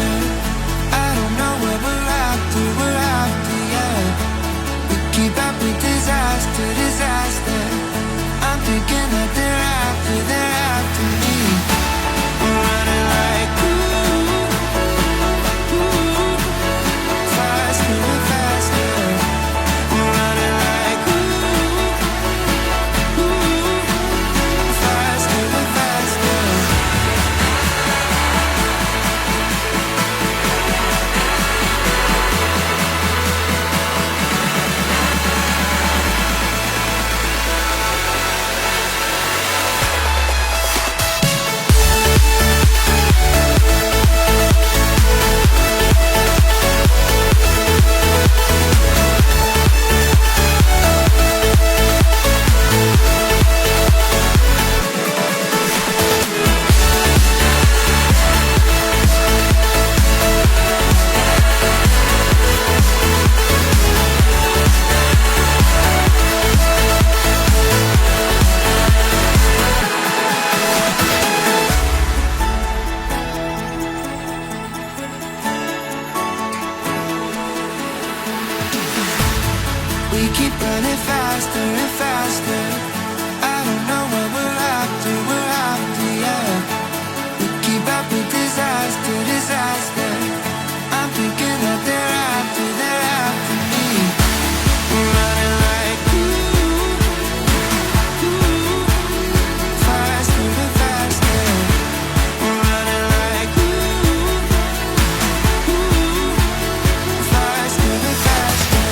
faster. I don't know where we're after, yeah. We keep up with disaster, disaster. I'm thinking that they're after me. We're running like faster and faster. We're running like faster and faster. We keep running faster and faster. I don't know what we're after, yeah. We keep up with disaster, disaster. I'm thinking that they're after me. We're running like faster and faster. We're running like faster and faster.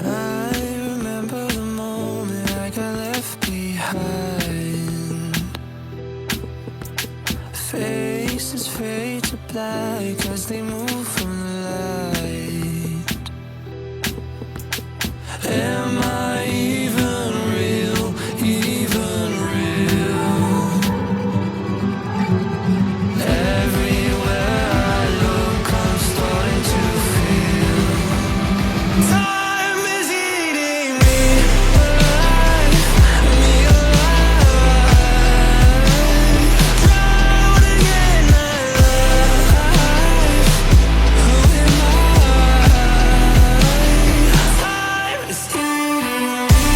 I remember the moment I got left behind. Faces fade to black as they move from the light. Am I even real, even real? Everywhere I look, I'm starting to feel time is eating me alive, drowning in my life. Who am I? Time is eating me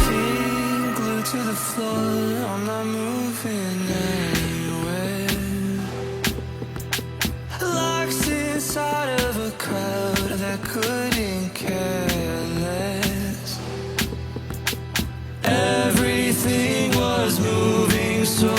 feet glued to the floor, I'm not moving anywhere. Locked inside of a crowd that couldn't care less. Everything was moving so